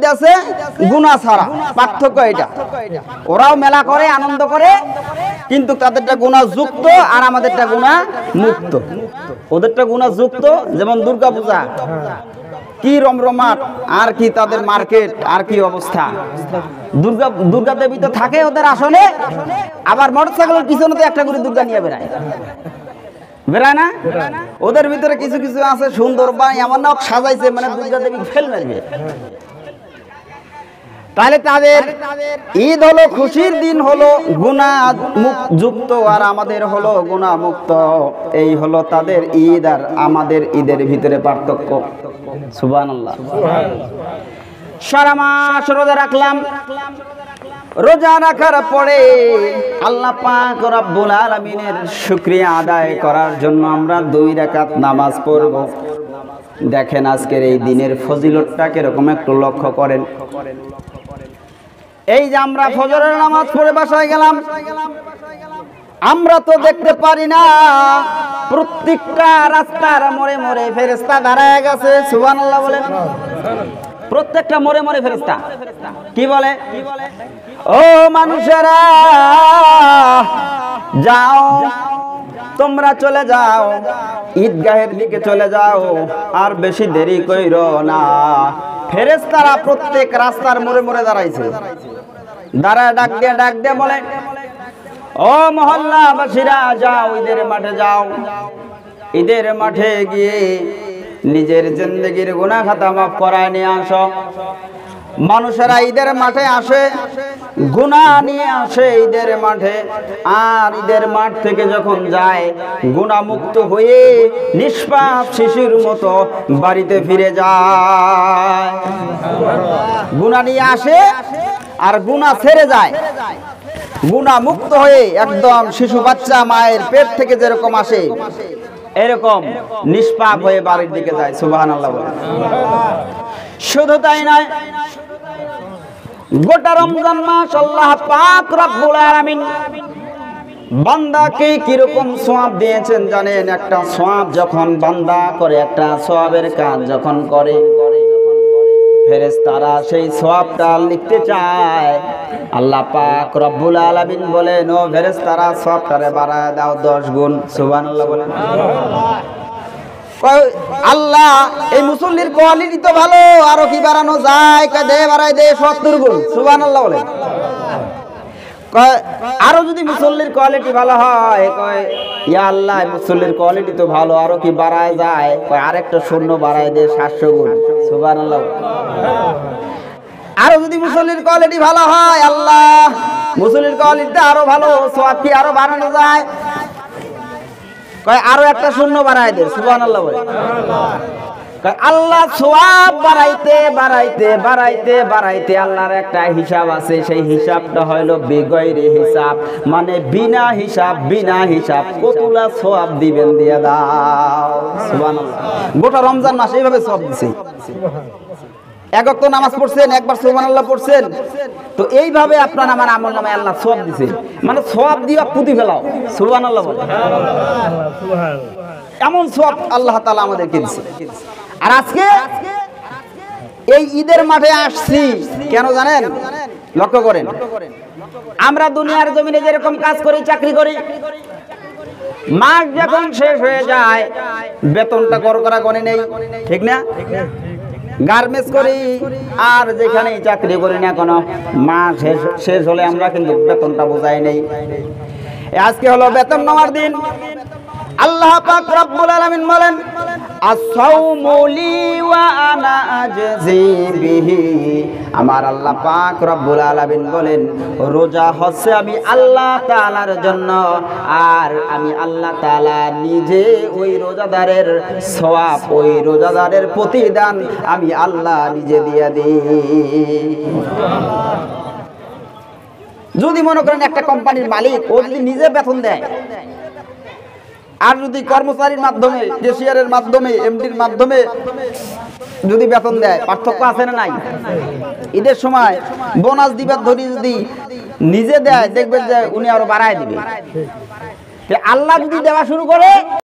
ঈদ আছে গুনাহ ছাড়া, পার্থক্য এটা। ওরাও মেলা করে আনন্দ করে, কিন্তু তাদেরটা গুনাহ যুক্ত আর আমাদেরটা গুনাহ মুক্ত। ওদেরটা গুনাহ যুক্ত, যেমন দুর্গা পূজা, কি রমরমাট, আর কি তাদের মার্কেট, আর কি অবস্থা। দুর্গা দেবী তো থাকে ওদের আসনে, আবার মোটরসাইকেলের পিছনে তো একটা করে দুর্গা নিয়ে বেড়ায় না। ওদের ভিতরে কিছু কিছু আছে সুন্দর, বা এমন না সাজাইছে মানে দুর্গা দেবী ফেল মারবে। তাহলে তাদের ঈদ হলো খুশির দিন, হলো গুনাহ যুক্ত, আর আমাদের হলো গুনাহ মুক্ত। এই হলো তাদের ঈদ আর আমাদের ঈদের ভিতরে পার্থক্য। সুবহানাল্লাহ। সারা মাস রোজা রাখলাম, রোজা রাখার পরে আল্লাহ পাক রব্বুল আলামিনের শুকরিয়া আদায় করার জন্য আমরা 2 রাকাত নামাজ পড়ব। দেখেন আজকের এই দিনের ফজিলতটা কিরকম একটু লক্ষ্য করেন। এই যে আমরা ফজরের নামাজ পড়ে বাসায় গেলাম, আমরা তো দেখতে পারি না, প্রত্যেকটা রাস্তার মোড়ে মোড়ে ফেরেশতা দাঁড়ায় গেছে। সুবহানাল্লাহ বলেন। প্রত্যেকটা মোড়ে মোড়ে ফেরেশতা কি বলে? ও মানুষেরা, যাও তোমরা চলে যাও, ঈদগাহের দিকে চলে যাও, আর বেশি দেরি কইরো না। ফেরেশতারা প্রত্যেক রাস্তার মোড়ে মোড়ে দাঁড়াইছে, দাঁড়ায় ডাক দিয়ে বলে, ও মহল্লাবাসীরা, যাও ঈদের মাঠে যাও। ঈদের মাঠে গিয়ে নিজের জিন্দেগির গুনাহ খাতা মাফ করায় নিয়ে আসো। মানুষেরা ঈদের মাঠে আসে, গুনাহ নিয়ে আসে ঈদের মাঠে, আর ঈদের মাঠ থেকে যখন যায় গুনাহ মুক্ত হয়ে নিষ্পাপ শিশুর মতো বাড়িতে ফিরে যায়। গুনাহ নিয়ে আসে আর গুনাহ ছেড়ে যায়, গুনাহ মুক্ত হয়ে একদম শিশু বাচ্চা মায়ের পেট থেকে যেরকম আসে এরকম নিষ্পাপ হয়ে বাড়ির দিকে যায়। সুবহানাল্লাহ। শুধু তাই নয়, গোটা রমজান মাস আল্লাহ পাক রব্বুল আলামিন বান্দাকে কিরকম সওয়াব দিয়েছেন জানেন? একটা সওয়াব যখন বান্দা করে, একটা সওয়াবের কাজ যখন করে, ফেরেশতারা সেই সওয়াবটা লিখতে চায়। আল্লাহ পাক রব্বুল আলামিন বলেন, ও ফেরেশতারা সওয়াবটারে বাড়ায় দাও 10 গুণ। সুবহানাল্লাহ বলেন। আল্লাহ, এই মুসল্লির কোয়ালিটি তো ভালো, আরো কি বাড়ানো যায়? দে বাড়াই দে 70 গুণ। সুবহানাল্লাহ বলেন। আরো যদি মুসল্লির কোয়ালিটি ভালো হয়, কয় ইয়া আল্লাহ, মুসল্লির কোয়ালিটি তো ভালো, আরো কি বাড়ায় যায়? কয় আরেকটা শূন্য বাড়াই দে 700 গুণ। সুবহানাল্লাহ। আরো যদি মুসল্লির কোয়ালিটি ভালো হয়, আল্লাহ মুসল্লির কোয়ালিটিটা আরো ভালো, সওয়াব কি আরো বাড়ানো যায়? কয় আরো একটা শূন্য বাড়াই দে। সুবহানাল্লাহ বলে। আল্লাহ সওয়াব বাড়াইতে বাড়াইতে বাড়াইতে বাড়াইতে আল্লাহর একটা হিসাব আছে, সেই হিসাবটা হলো বেগয়রে হিসাব, মানে বিনা হিসাব কতলা সওয়াব দিবেন দিয়া দাও। সুবহানাল্লাহ। গোটা রমজান মাস এইভাবে সওয়াব দিছে। এক ওয়াক্ত নামাজ পড়ছেন, একবার সুবহানাল্লাহ পড়ছেন, তো এইভাবে আপনার আমার আমল নামায় আল্লাহ সওয়াব দিছে, মানে সওয়াব দিয়া পুঁতি ফেলাও। সুবহানাল্লাহ বলে। এমন সওয়াব আল্লাহ তাআলা আমাদেরকে দিয়েছে। আর আজকে এই ঈদের মাঠে আসছি কেন জানেন? লক্ষ্য করেন, আমরা দুনিয়ার জমিনে যেরকম কাজ করি, চাকরি করি, মাস যখন শেষ হয়ে যায় বেতনটা করা গনে নেই, ঠিক না? গার্মেন্টস করি আর যেখানেই চাকরি করি না কেন, মাস শেষ হলে আমরা কিন্তু বেতনটা বোঝাই নেই। আজকে হলো বেতন নেওয়ার দিন। আল্লাহ পাক রব্বুল আলামিন বলেন, আস-সাওমু লি ওয়া আনা আজজি বিহি। আমার আল্লাহ পাক রব্বুল আলামিন বলেন, রোজা হচ্ছে আমি আল্লাহ তাআলার জন্য, আর আমি আল্লাহ তাআলা নিজে ওই রোজাদারের সওয়াব, ওই রোজাদারের প্রতিদান আমি আল্লাহ নিজে দিয়ে দিই। যদি মনে করেন একটা কোম্পানির মালিক, ও যদি নিজে বেতন দেয়, আর যদি কর্মচারীর মাধ্যমে, ক্যাশিয়ারের মাধ্যমে, এমডির মাধ্যমে যদি বেতন দেয়, পার্থক্য আছে না নাই? ঈদের সময় বোনাস দিবার ধরি যদি নিজে দেয়, দেখবেন যে উনি আরো বাড়ায় দিবে। আল্লাহ যদি দেওয়া শুরু করে